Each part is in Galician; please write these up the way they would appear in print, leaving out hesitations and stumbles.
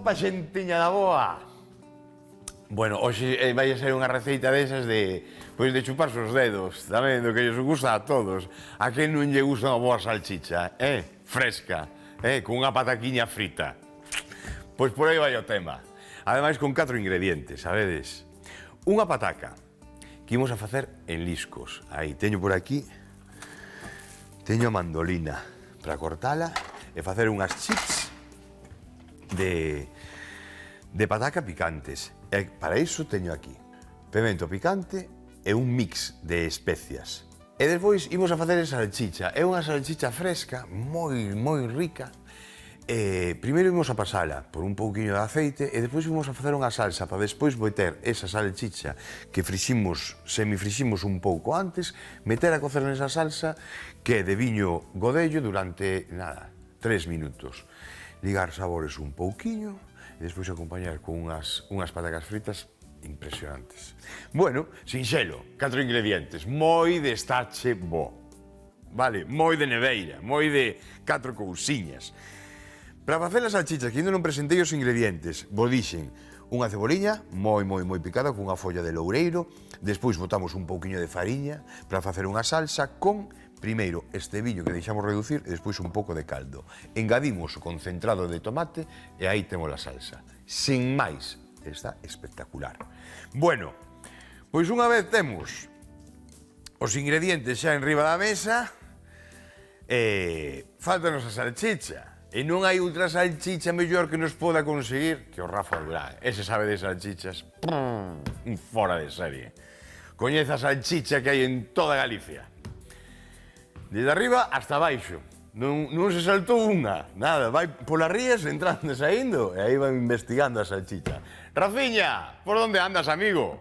Opa, xentiña da boa! Bueno, hoxe vai a ser unha receita desas de chuparse os dedos, tamén, do que lles gusta a todos. A quen non lle gusta unha boa salchicha, fresca, con unha pataquiña frita. Pois por aí vai o tema. Ademais, con 4 ingredientes, sabedes? Unha pataca, que imos a facer en liscos. Aí, teño por aquí, teño a mandolina para cortala e facer unhas chips de pataca picantes. E para iso teño aquí pemento picante e un mix de especias. E despois imos a facer a salchicha. É unha salchicha fresca, moi rica. Primeiro imos a pasala por un pouquiño de aceite e despois imos a facer unha salsa para despois meter esa salchicha que semifriximos un pouco antes, meter a cocer nesa salsa que é de viño godello durante, 3 minutos. Ligar sabores un pouquiño e despois acompañar con unhas patacas fritas impresionantes. Bueno, sinxelo, 4 ingredientes, moi de estache bo, vale? Moi de neveira, moi de 4 cousiñas. Para facer a salchicha, que ainda non presentei os ingredientes, vos dixen unha ceboliña moi picada con unha folla de loureiro, despois botamos un pouquiño de fariña para facer unha salsa con, primeiro, este viño que deixamos reducir e despois un pouco de caldo. Engadimos o concentrado de tomate e aí temos a salsa. Sin máis, está espectacular. Bueno, pois unha vez temos os ingredientes xa en riba da mesa, faltanos a salchicha. E non hai outra salchicha mellor que nos poda conseguir que o Rafa Durán. Ese sabe de salchichas, fora de serie. Coñece a salchicha que hai en toda Galicia. Desde arriba hasta abaixo. Non se saltou unha, nada. Vai polas rías, entrando e saindo, e aí vai investigando a salchicha. Rafiña, por onde andas, amigo?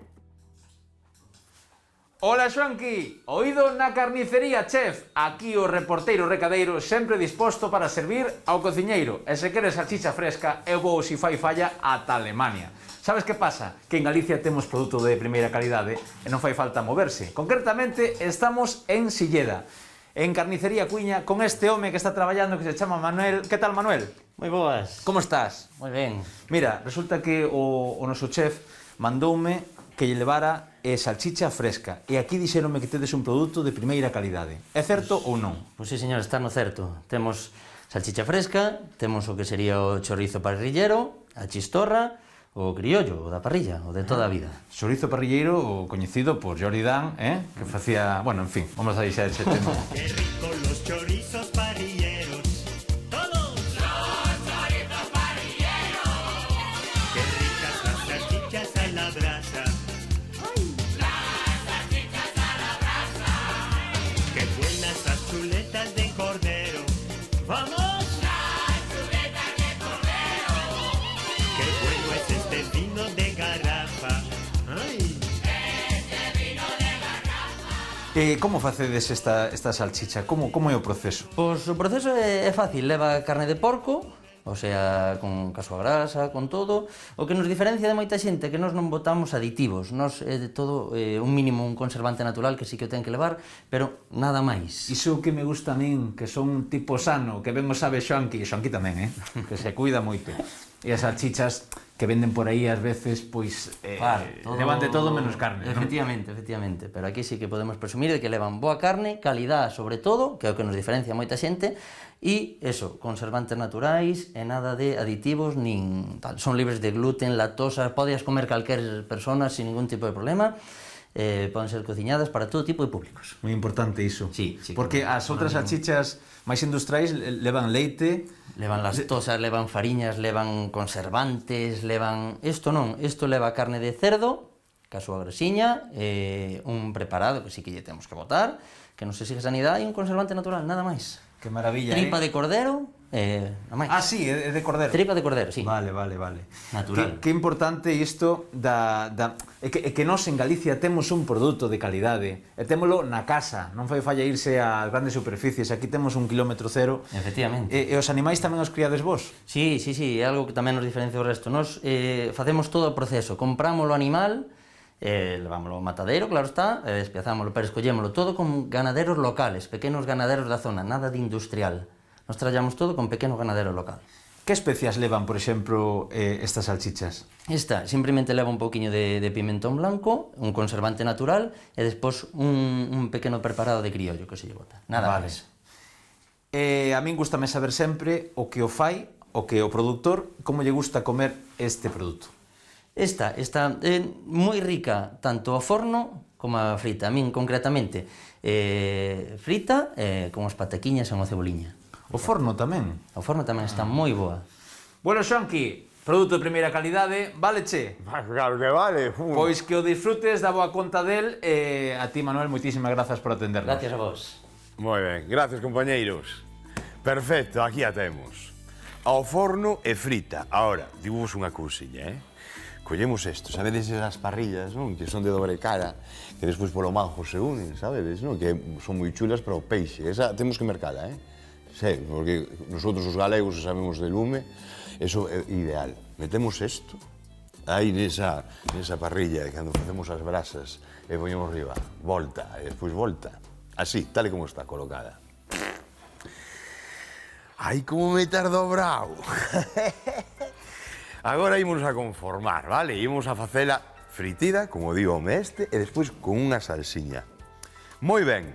Ola, Xoanqui, oído na carnicería, chef. Aquí o reporteiro recadeiro sempre disposto para servir ao cociñeiro. E se queres salchicha fresca, eu vou, si fai falla, ata Alemania. Sabes que pasa? Que en Galicia temos produto de primeira calidade e non fai falta moverse. Concretamente, estamos en Silleda, en Carnicería Cuiña, con este home que está traballando que se chama Manuel. Que tal, Manuel? Moi boas. Como estás? Moi ben. Mira, resulta que o noso chef mandoume que lle levara salchicha fresca. E aquí dixeronme que tedes un produto de primeira calidade. É certo ou non? Pois sí, señor, está no certo. Temos salchicha fresca, temos o que sería o chorizo parrillero, a chistorra, o criollo, o da parrilla, o de toda a vida. Chorizo parrilleiro, o coñecido por Jordi Dan, que facía... Bueno, en fin, vamos a deixar ese tema. Qué rico los chorizos parrilleros. ¡Todos! ¡Los chorizos parrilleros! Qué ricas las salchichas a la brasa. ¡Las salchichas a la brasa! Qué buenas las chuletas de cordero. ¡Vamos! ¡Las chuletas de cordero! Qué bueno es este vino de garrafa. ¡Ay! Como facedes esta salchicha? Como é o proceso? Pois o proceso é fácil, leva carne de porco, o sea, con caso a grasa, con todo. O que nos diferencia de moita xente é que nós non botamos aditivos, nós é de todo un mínimo, un conservante natural que sí que o ten que levar, pero nada máis. Iso que me gusta a min, que son un tipo sano, que ben o sabe Xoanqui, e Xoanqui tamén, que se cuida moito. E as salchichas que venden por aí ás veces, pois, levan de todo menos carne, non? Efectivamente, pero aquí sí que podemos presumir de que levan boa carne, calidad sobre todo, que é o que nos diferencia moita xente, e eso, conservantes naturais e nada de aditivos, nin tal. Son libres de gluten, lactosa, podes comer calquer persona sin ningún tipo de problema. Poden ser cociñadas para todo tipo de públicos. Moi importante iso. Sí. Porque as outras salchichas máis industriais levan leite, levan lactosas, levan fariñas, levan conservantes, levan... Isto non, isto leva carne de cerdo, caso a grasiña, un preparado que sí que lle temos que botar, que nos exige sanidade, e un conservante natural, nada máis. Que maravilla, Tripa de cordero, nada máis. Ah, sí, é de cordero. Tripa de cordero, sí. Vale. Natural. Que importante isto é que nós en Galicia temos un produto de calidade e témolo na casa, non fai falla irse ás grandes superficies, aquí temos un kilómetro cero. Efectivamente. E os animais tamén os criades vos? Sí, é algo que tamén nos diferencia do resto. Nós facemos todo o proceso, compramos o animal, levámoslo ao matadeiro, claro está, despiazámoslo, pero escollémoslo todo con ganaderos locales, pequenos ganaderos da zona, nada de industrial. Nos trallamos todo con pequeno ganadero local. Que especias levan, por exemplo, estas salchichas? Esta simplemente leva un pouquiño de pimentón blanco, un conservante natural e despois un pequeno preparado de criollo que se lle bota. Nada Vale. máis. A min gustame saber sempre o que o fai, o que o produtor, como lle gusta comer este produto. Esta é moi rica tanto ao forno como a frita. A min, concretamente, frita con as pataquiñas e unha ceboliña. O forno tamén. O forno tamén está moi boa. Bueno, Xonqui, produto de primeira calidade, vale che? Claro que vale. Pois que o disfrutes, da boa conta del, e a ti, Manuel, moitísimas grazas por atendernos. Gracias a vos. Moi ben, gracias, compañeiros. Perfecto, aquí a temos. Ao forno e frita. Ahora, divos unha cousiña, Collemos isto, sabedes esas parrillas, non? Que son de dobre cara, que despois polo manjo se unen, sabedes, non? Que son moi chulas para o peixe. Esa temos que mercala, Sí, porque nosotros os galegos sabemos de lume, eso é ideal. Metemos isto aí nesa parrilla, e cando facemos as brasas e poñemos riba, volta, e despois volta. Así, tal e como está colocada. Ai, como me tardou bravo. Agora ímonos a conformar, vale? Ímonos a facela fritida, como digo, este, e despois con unha salsiña. Moi ben,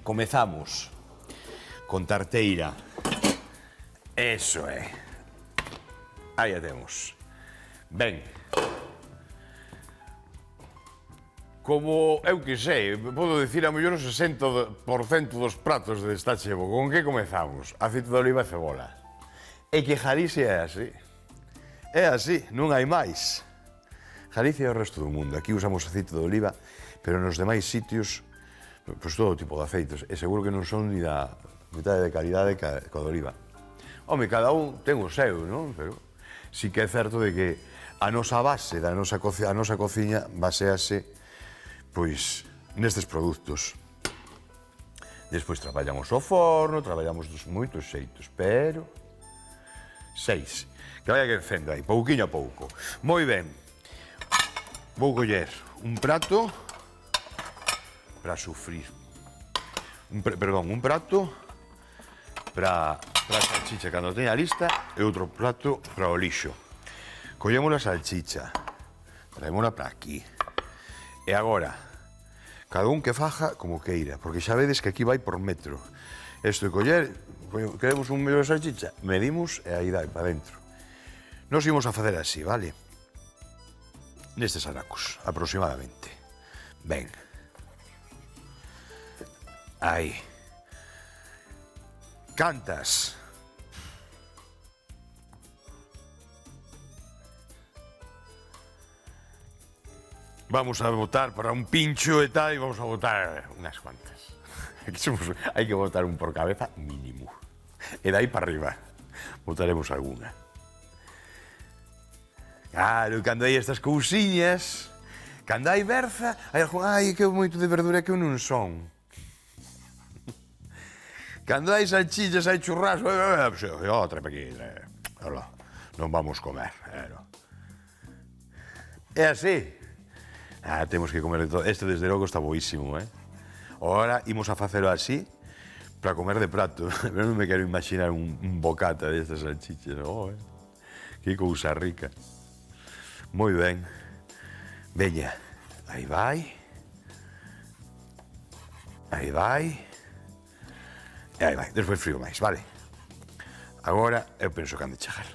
comezamos con tarteira. Eso é. Aí a temos. Ben. Como, eu que sei, podo dicir a mellor o 60% dos pratos desta chevo. Con que comezamos? Aceite de oliva e cebola. E que Galicia é así. É así, non hai máis. Galicia é o resto do mundo. Aquí usamos aceite de oliva, pero nos demais sitios, pois todo tipo de aceites. E seguro que non son ni da mitad de calidade que o de oliva. Home, cada un ten o seu, non? Pero sí que é certo de que a nosa base da nosa cociña basease, pois, nestes produtos. Despois traballamos o forno, traballamos dos moitos xeitos, pero... 6. Que vaya quecendo aí, pouquiño a pouco. Moi ben. Vou coller un prato para sufrir. Un prato para a salchicha cando teña lista e outro prato para o lixo. Collemos a salchicha, traémola para aquí. E agora, cada un que faja como queira, porque xa vedes que aquí vai por metro. Isto de coller, queremos un mellor de salchicha, medimos e aí dai para dentro. Nos imos a facer así, vale? Nestes anacos, aproximadamente. Ben. Aí. Cantas. Vamos a botar para un pincho e tal, e vamos a botar unhas cuantas. Hai que botar un por cabeza mínimo. E dai para arriba. Botaremos alguna. Claro, cando hai estas cousiñas, cando hai berza, hai algún, ai, que moito de verdura que eu non son. Cando hai salchichas, hai churrasco, outra aquí, non vamos comer. É así. Temos que comer de todo. Este, desde logo, está boísimo, Ahora, imos a facelo así, para comer de prato. Pero non me quero imaginar un bocata destas salchichas. Que cousa rica. Moi ben. Veña, aí vai. Aí vai. E aí vai, despois frío máis, vale? Agora, eu penso que han de chegar.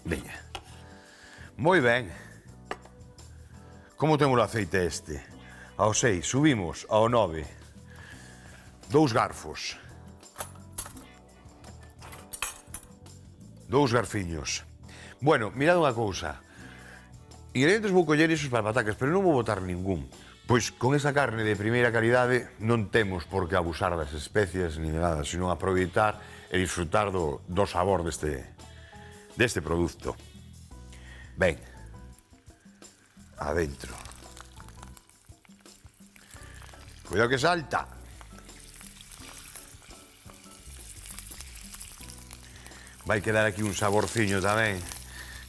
Veña. Moi ben. Como temos o aceite este? Ao 6, subimos ao 9. 2 garfos. 2 garfiños. Bueno, mirad unha cousa. Ingredientes vou coller isos para patacas, pero non vou botar ningún. Pois con esa carne de primeira calidade non temos por que abusar das especias ni de nada, sino aproveitar e disfrutar do sabor deste produto. Ben, adentro. Cuidado que salta. Vai quedar aquí un saborciño tamén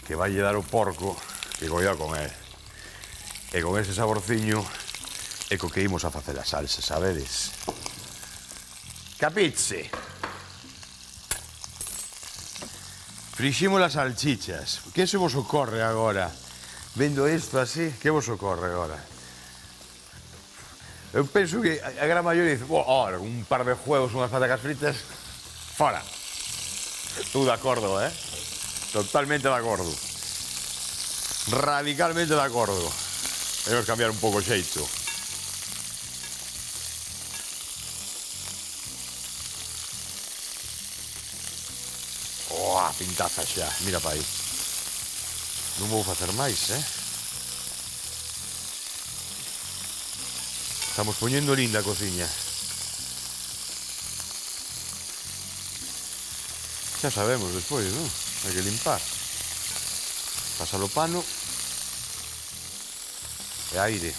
que vai dar o porco que coida con él. E con ese saborciño é co que imos a facer a salsa, sabedes? Capitse? Friximos as salchichas. Que se vos ocorre agora? Vendo isto así, que vos ocorre agora? Eu penso que a gran maioría dice, ora, un par de huevos, unhas patacas fritas, fora. Estou de acordo, Totalmente de acordo. Radicalmente de acordo. Temos que cambiar un pouco o xeito. A pintaza xa, mira pa aí. Non vou facer máis, Estamos poñendo linda a cociña. Xa sabemos despois, non? Hai que limpar. Pasar o pano e aire.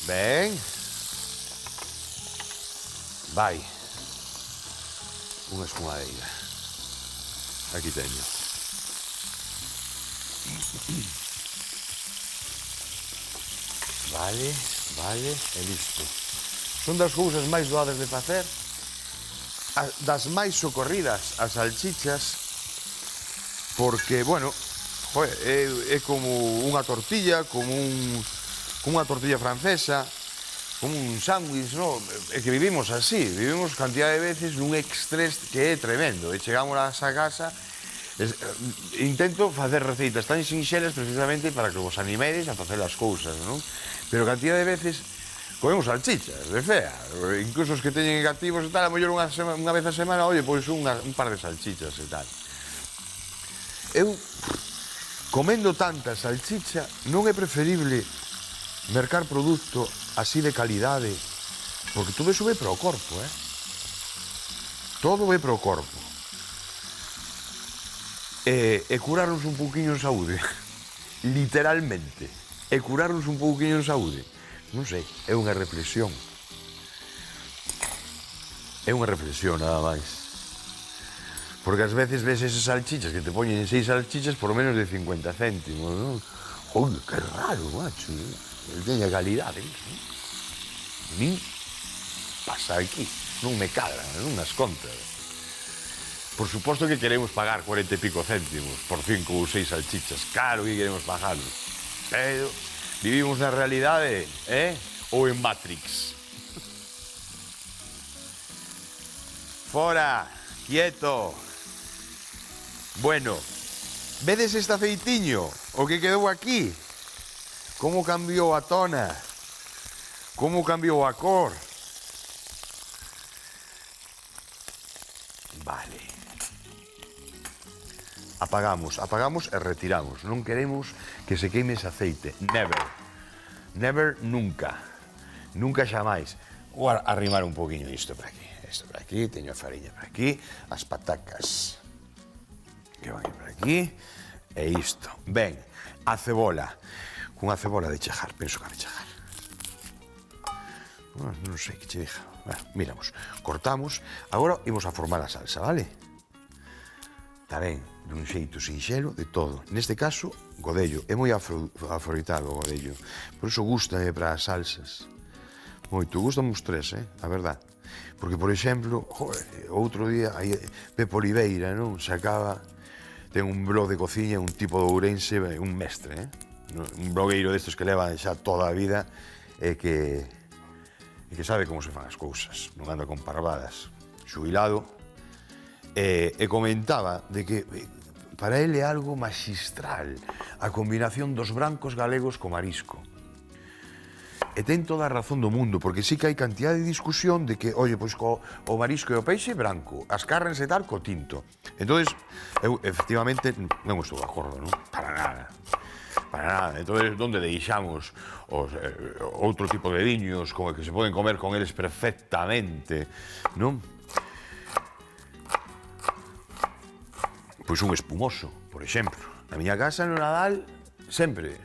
Ben. Vai. Unha escumadeira. Aquí teño. Vale, vale, e listo. Son das cousas máis doadas de facer, das máis socorridas as salchichas, porque, bueno, é como unha tortilla, como unha tortilla francesa, como un sándwich, no? É que vivimos así, vivimos cantidad de veces nun estrés que é tremendo, e chegamos a casa, intento facer receitas tan sinxelas precisamente para que vos animedes a facer as cousas, non? Pero cantidad de veces comemos salchichas, de fea, incluso os que teñen cativos e tal, a mellor unha vez a semana, oye, pois un par de salchichas e tal. Eu, comendo tanta salchicha, non é preferible mercar produto así de calidade, porque todo iso ve para o corpo, Todo ve para o corpo. E curarnos un pouquiño en saúde, literalmente, e curarnos un pouquiño en saúde. Non sei, é unha reflexión. É unha reflexión, nada máis. Porque ás veces ves esas salchichas que te poñen 6 salchichas por menos de 50 céntimos, non? Oi, que raro, macho. Teña calidade, non? Nin pasa aquí, non me cadra, non nas contas. Por suposto que queremos pagar 40 e pico céntimos por 5 ou 6 salchichas. Claro que queremos pagarlo. Pero vivimos na realidade, ou en Matrix. Fora, quieto. Bueno, vedes este aceitiño? O que quedou aquí? Como cambiou a tona? Como cambiou a cor? Vale. Apagamos e retiramos. Non queremos que se queime ese aceite. Never. Never, nunca. Nunca xamais. Vou arrimar un poquinho isto por aquí. Isto por aquí, teño a fariña por aquí. As patacas que van por aquí. E isto. Ben, a cebola. Cunha cebola de chejar, penso que ha de chejar. Non sei que che diga. Miramos, cortamos. Agora imos a formar a salsa, vale? Tamén, dun xeito sinxelo, de todo. Neste caso, godello. É moi afroitado o godello. Por iso gustame para as salsas. Moito. Gustame os tres, a verdad. Porque, por exemplo, outro día, Pepe Oliveira, non? Sacaba, ten un blog de cociña, un tipo de ourense, un mestre, un blogueiro destes que leva xa toda a vida e que sabe como se fan as cousas. Non anda con parvadas. Xubilado. E comentaba de que para ele é algo magistral a combinación dos brancos galegos co marisco. E ten toda a razón do mundo, porque sí que hai cantidad de discusión de que, oye, pois o marisco e o peixe branco, as carnes e tal co tinto. Entonces, eu efectivamente non estou de acordo, non? Para nada. Para nada. Entonces, onde deixamos outro tipo de viños como que se poden comer con eles perfectamente, non? Pois un espumoso, por exemplo. Na miña casa, no Nadal, sempre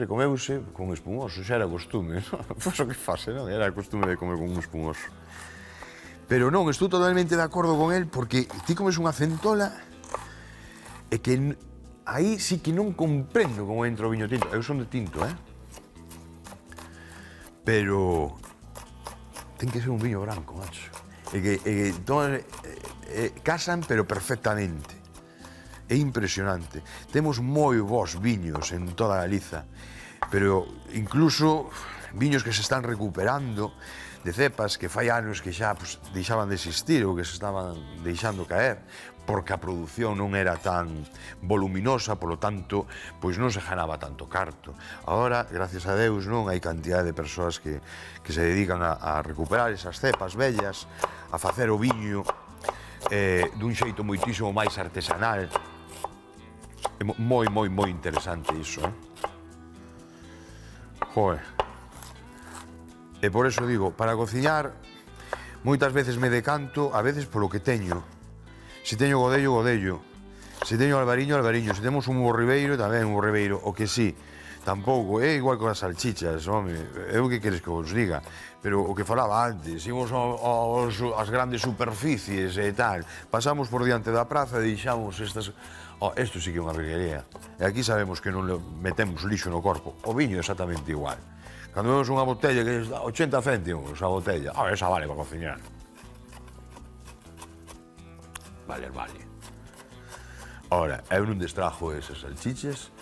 comeuse con espumoso, xa era costume, non? Pois o que fase, non? Era costume de comer con un espumoso. Pero non, estou totalmente de acordo con el, porque ti comes unha centola e que aí sí que non comprendo como entra o viño tinto. Eu son de tinto, Pero ten que ser un viño branco, macho. casan, pero perfectamente. É impresionante. Temos moi bons viños en toda Galiza, pero incluso viños que se están recuperando de cepas que fai anos que xa deixaban de existir ou que se estaban deixando caer porque a produción non era tan voluminosa, polo tanto, pois non se ganaba tanto carto. Agora, gracias a Deus, non hai cantidad de persoas que se dedican a recuperar esas cepas vellas, a facer o viño dun xeito moitísimo máis artesanal. É moi interesante iso, Joder. E por eso digo, para cociñar, moitas veces me decanto, a veces polo que teño. Se teño godello, godello. Se teño albariño, albariño. Se temos un borribeiro, tamén un borribeiro. O que sí, tampouco, é igual con as salchichas, home. É o que queres que vos diga. Pero o que falaba antes, imos ás grandes superficies e tal. Pasamos por diante da praza e deixamos estas... Isto sí que é unha virguería. E aquí sabemos que non metemos lixo no corpo. O viño é exactamente igual. Cando vemos unha botella que está 80 céntimos a botella, esa vale para cociñar. Vale. Ora, eu non destrajo esas salchichas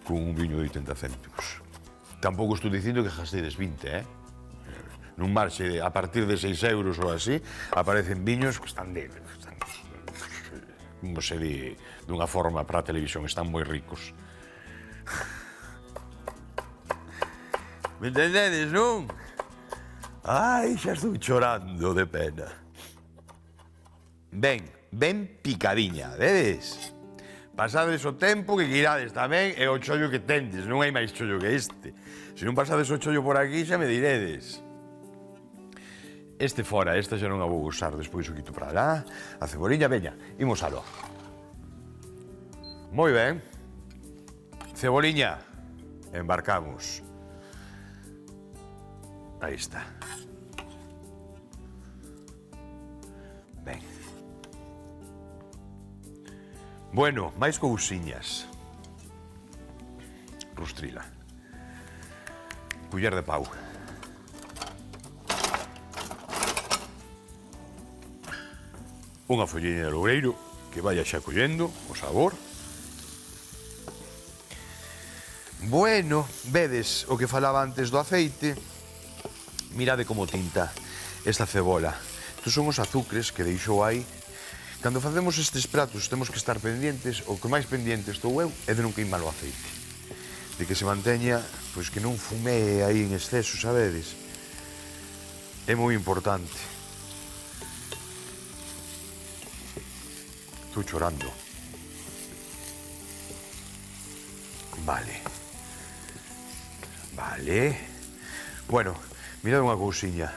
con un viño de 80 céntimos. Tampouco estou dicindo que gastedes 20, Nun marxe, a partir de 6 euros ou así, aparecen viños que están como se di, dunha forma para a televisión, están moi ricos. Me entendedes, non? Ai, xa estou chorando de pena. Ben picadiña, vedes? Pasades o tempo que queirades tamén e o chollo que tendes, non hai máis chollo que este. Se non pasades o chollo por aquí xa me diredes. Este fora, esta xa non a vou usar, despois o quito para lá. A ceboliña, veña, imos aló. Moi ben. Ceboliña, embarcamos. Aí está. Ben. Bueno, máis cousiñas. Rustrila. Culler de pau. Unha folliña de loureiro que vaya xa collendo o sabor. Bueno, vedes o que falaba antes do aceite. Mirade como tinta esta cebola. Estos son os azucres que deixou aí. Cando facemos estes pratos temos que estar pendientes, o que máis pendiente estou eu é de non queimar o aceite. De que se manteña, pois que non fumee aí en exceso, sabedes? É moi importante. Estou chorando. Vale. Bueno, mirad unha cousiña.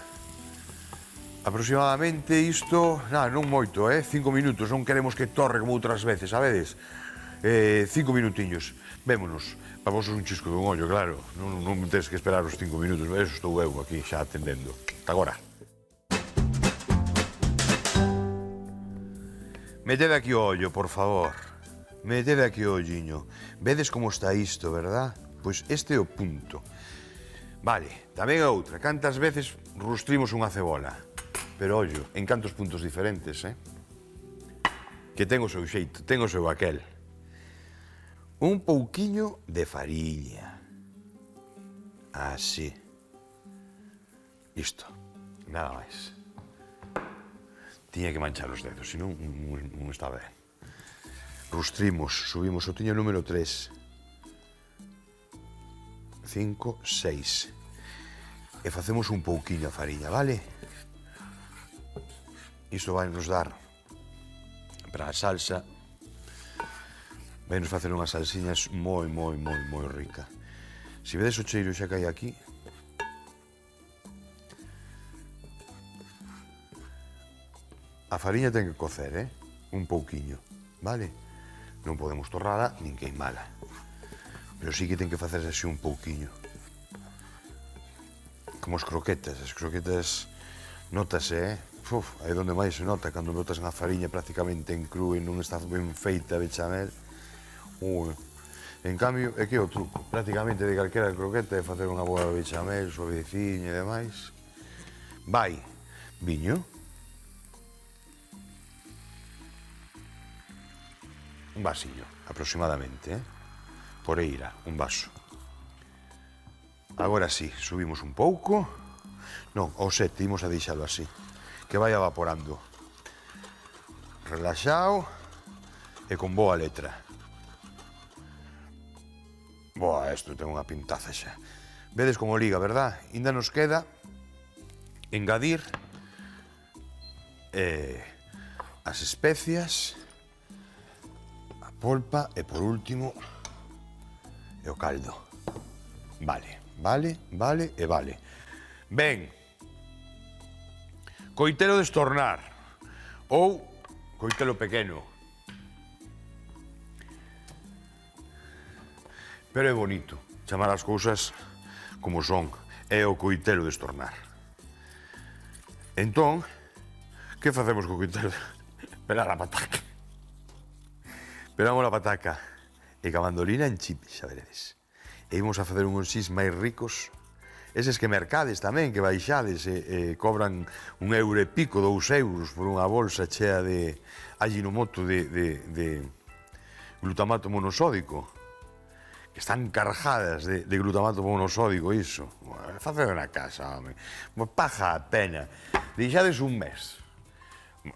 Aproximadamente isto, non moito, 5 minutos, non queremos que torre como outras veces, sabedes? 5 minutiños, vémonos. Para vos un chisco dun ollo, claro. Non tedes que esperar os 5 minutos, eso estou eu aquí xa atendendo. Ata agora. Metede aquí o ollo, por favor. Metede aquí o olliño. Vedes como está isto, verdad? Pois este é o punto. Vale, tamén outra. Cantas veces rustrimos unha cebola? Pero, ollo, en cantos puntos diferentes, Que ten o seu xeito, ten o seu aquel. Un pouquiño de fariña. Así. Isto. Nada máis. Tiña que manchar os dedos, senón non está ben. Rustrimos, subimos o tiño número 3. 5, 6. E facemos un pouquiño a fariña, vale? Isto vai nos dar para a salsa. Vai nos facer unhas salsiñas moi rica. Se vedes o cheiro xa que hai aquí, a fariña ten que cocer, un pouquiño, vale? Non podemos torrala nin queimala. Pero sí que ten que facerse así un pouquiño. Como as croquetas notase, aí onde máis se nota, cando botas unha fariña prácticamente en cru e non está ben feita a bechamel. En cambio, é que o truco, prácticamente de calquera croqueta é facer unha boa bechamel, suaveciña e demais. Vai, viño, un vasillo, aproximadamente, por eira, un vaso. Agora sí, subimos un pouco. Non, ao 7, imos a deixalo así, que vai evaporando. Relaxado e con boa letra. Boa, isto ten unha pintaza xa. Vedes como liga, verdad? Ainda nos queda engadir as especias, a polpa e, por último, o caldo. Vale, vale, vale e vale. Ben, coitelo de estornar ou coitelo pequeno. Pero é bonito chamar as cousas como son, é o coitelo de estornar. Entón, que facemos co coitelo? Pelar a pataca. Pelamos a pataca e ca mandolina en chip, xa veredes. E imos a facer uns xis máis ricos. Eses que mercades tamén, que baixades e cobran €1 e pico, €2 por unha bolsa chea de Ajinomoto de glutamato monosódico. Que están cargadas de glutamato monosódico, iso. Facer na casa, home. Paja a pena. Deixades un mes.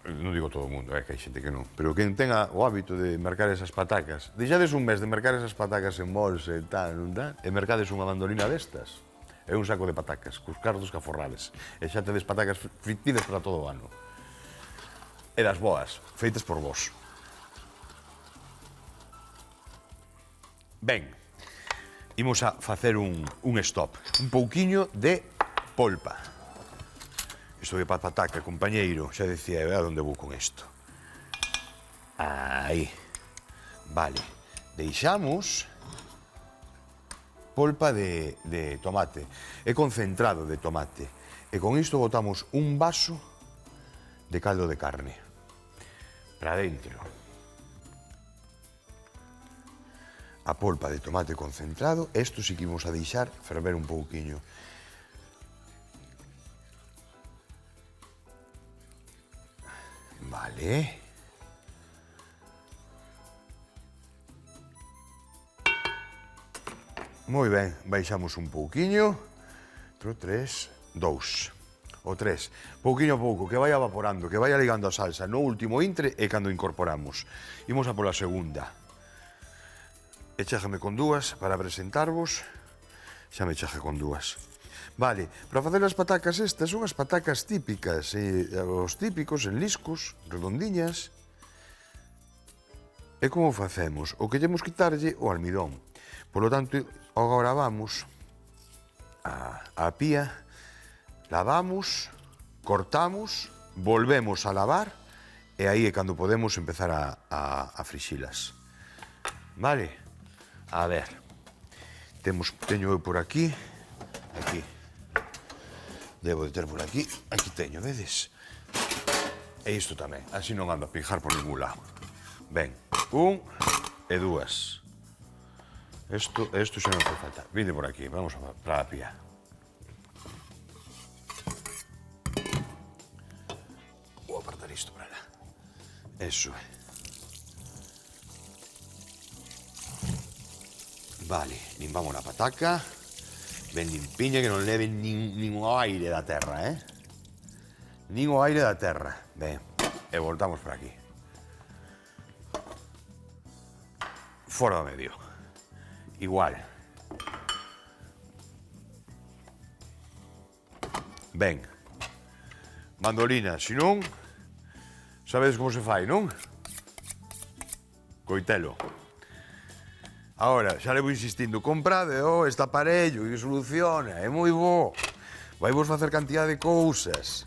Non digo todo o mundo, que hai xente que non. Pero quen tenga o hábito de mercar esas patacas, deixades un mes de mercar esas patacas en bolsa e tal, e mercades unha mandolina destas. É un saco de patacas, cos cardos que aforrades. E xa tedes patacas fritidas para todo o ano. E das boas, feitas por vos. Ben, imos a facer un stop. Un pouquiño de polpa. Isto de pataca, compañeiro, xa decía, a onde vou con isto. Aí. Vale. Deixamos polpa de tomate. É concentrado de tomate. E con isto botamos un vaso de caldo de carne. Para dentro. A polpa de tomate concentrado. Isto sí que imos a deixar ferver un pouquiño. Vale. Moi ben, baixamos un pouquiño. 3, 2. O 3. Pouquiño a pouco, que vai evaporando, que vai ligando a salsa. No último intre é cando incorporamos. Imos a pola segunda. Echájame con dúas para presentarvos. Xa me chaje con dúas. Vale, para facer as patacas estas son as patacas típicas, os típicos en liscos, redondiñas. E como facemos? O que temos quitarlle o almidón. Por lo tanto, agora vamos a pía, lavamos, cortamos, volvemos a lavar e aí é cando podemos empezar a frixilas. Vale? A ver, teño eu por aquí, aquí. Debo de ter por aquí. Aquí teño, vedes? E isto tamén. Así non ando a pijar por ningún lado. Ben, 1 e 2. Isto xa non fai falta. Vide por aquí, vamos para a pía. Vou apartar isto para lá. Eso é. Vale, limpamos a pataca. Ben limpiña, que non leve nin o aire da terra, Nin o aire da terra. Ben, e voltamos por aquí. Fora do medio. Igual. Ben. Mandolina, si non, sabedes como se fai, non? Coitelo. Ahora, xa le vou insistindo, comprade este aparello que soluciona, é moi bo. Vai vos facer cantidad de cousas.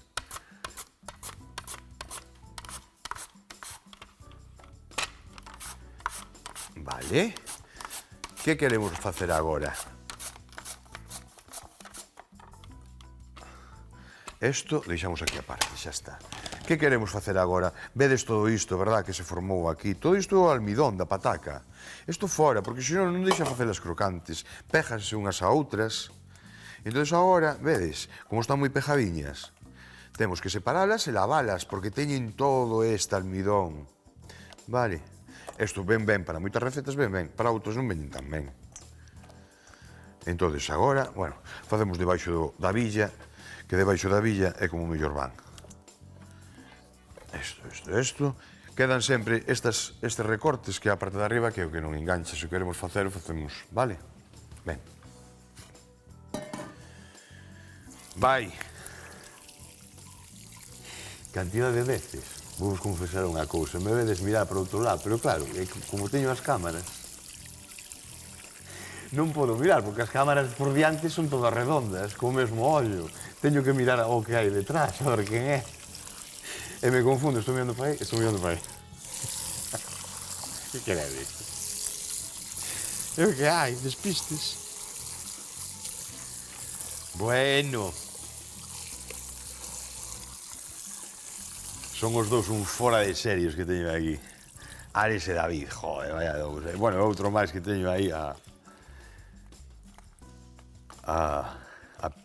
Vale. Que queremos facer agora? Isto deixamos aquí aparte, xa está. Que queremos facer agora? Vedes todo isto, verdad, que se formou aquí. Todo isto é o almidón da pataca. Isto fora, porque senón non deixa facelas crocantes. Péjanse unhas a outras. Entón agora, vedes, como están moi pejadiñas, temos que separalas e lavalas, porque teñen todo este almidón. Vale. Isto ben para moitas recetas, ben, para outros non veñen tan ben. Entonces agora, bueno, facemos debaixo da villa, que debaixo da villa é como mellor van. Isto. Quedan sempre estes recortes que é a parte de arriba, que é o que non engancha. Se queremos facer, facemos, vale? Ben. Vai. Cantidad de veces, vou vos confesar unha cousa, me vedes mirar para outro lado, pero claro, como teño as cámaras, non podo mirar, porque as cámaras por diante son todas redondas, co mesmo ollo. Teño que mirar o que hai detrás, a ver quen é. E me confundo, estou mirando para aí, estou mirando para aí. Que queredes? É o que hai, despistes. Bueno. Son os dous uns fora de serios que teño aquí. Ares e David, joder, vaya dous. Bueno, outro máis que teño aí a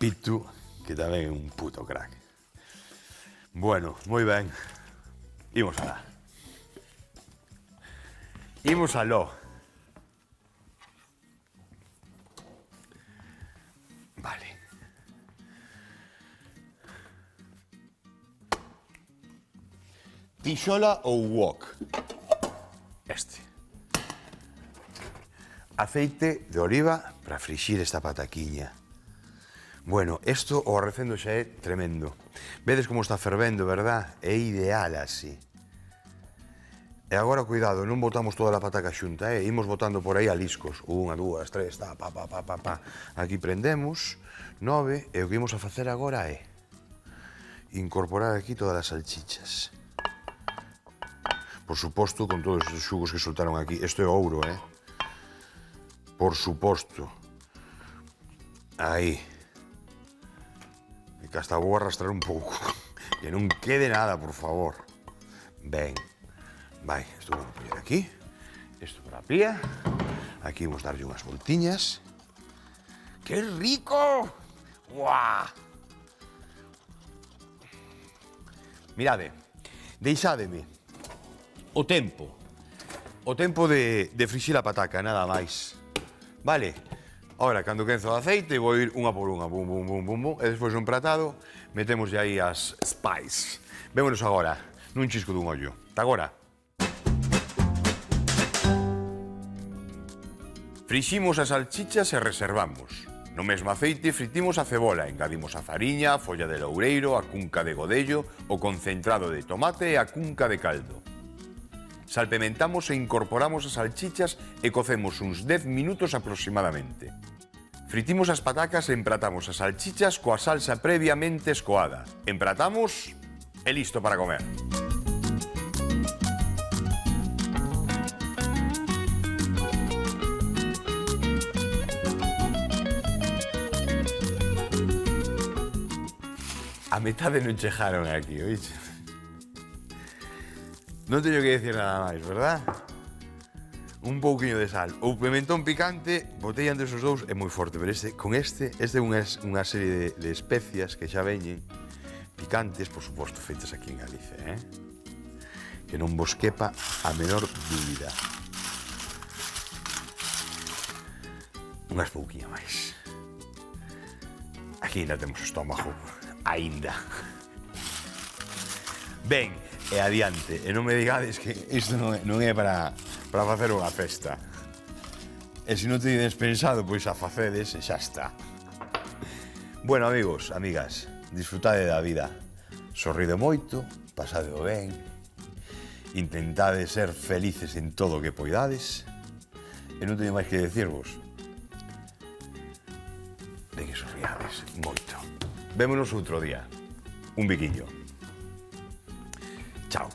Pitu, que tamén é un puto crack. Bueno, moi ben. Imos alá. Imos aló. Vale. Tixola ou wok? Este. Aceite de oliva para frixir esta pataquiña. Bueno, isto o recendo xa é tremendo. Vedes como está fervendo, verdad? É ideal así. E agora, cuidado, non botamos toda a pataca xunta, imos botando por aí a liscos. 1, 2, 3, pa. Aquí prendemos, 9, e o que imos a facer agora é incorporar aquí todas as salchichas. Por suposto, con todos os xugos que soltaron aquí. Isto é ouro, Por suposto. Aí. E que hasta vou arrastrar un pouco. Que non quede nada, por favor. Ben. Vai, isto vamos poñer aquí. Isto para a pía. Aquí vamos darlle unhas voltiñas. ¡Que rico! ¡Guau! Mirade, deixádeme o tempo de frixir a pataca, nada máis. Vale? Ahora, cando quenzo o aceite, vou ir unha por unha, bum, e despois un pratado, metemos aí as spice. Vémonos agora, nun chisco dun ollo. Ta agora. Friximos as salchichas e reservamos. No mesmo aceite fritimos a cebola, engadimos a fariña, a folla de loureiro, a cunca de godello, o concentrado de tomate e a cunca de caldo. Salpementamos e incorporamos as salchichas e cocemos uns 10 minutos aproximadamente. Fritimos as patacas e empratamos as salchichas coa salsa previamente escoada. Empratamos e listo para comer. A metade non chegaron aquí, oíche? Non teño que decir nada máis, verdad? Un pouquiño de sal. O pimentón picante, botei antes os dous, é moi forte, pero con este é unha serie de especias que xa veñen picantes, por suposto, feitas aquí en Galicia, Que non vos quepa a menor dúbida. Unhas pouquiña máis. Aquí ainda temos o estómago. Ainda. Ben, e adiante. E non me digades que isto non é para facer unha festa. E se non tedes pensado, pois a facedes e xa está. Bueno, amigos, amigas, disfrutade da vida. Sorride moito, pasadeo ben, intentade ser felices en todo o que poidades, e non teño máis que decirvos de que sorriades moito. Vémonos outro día. Un biquiño. Chao.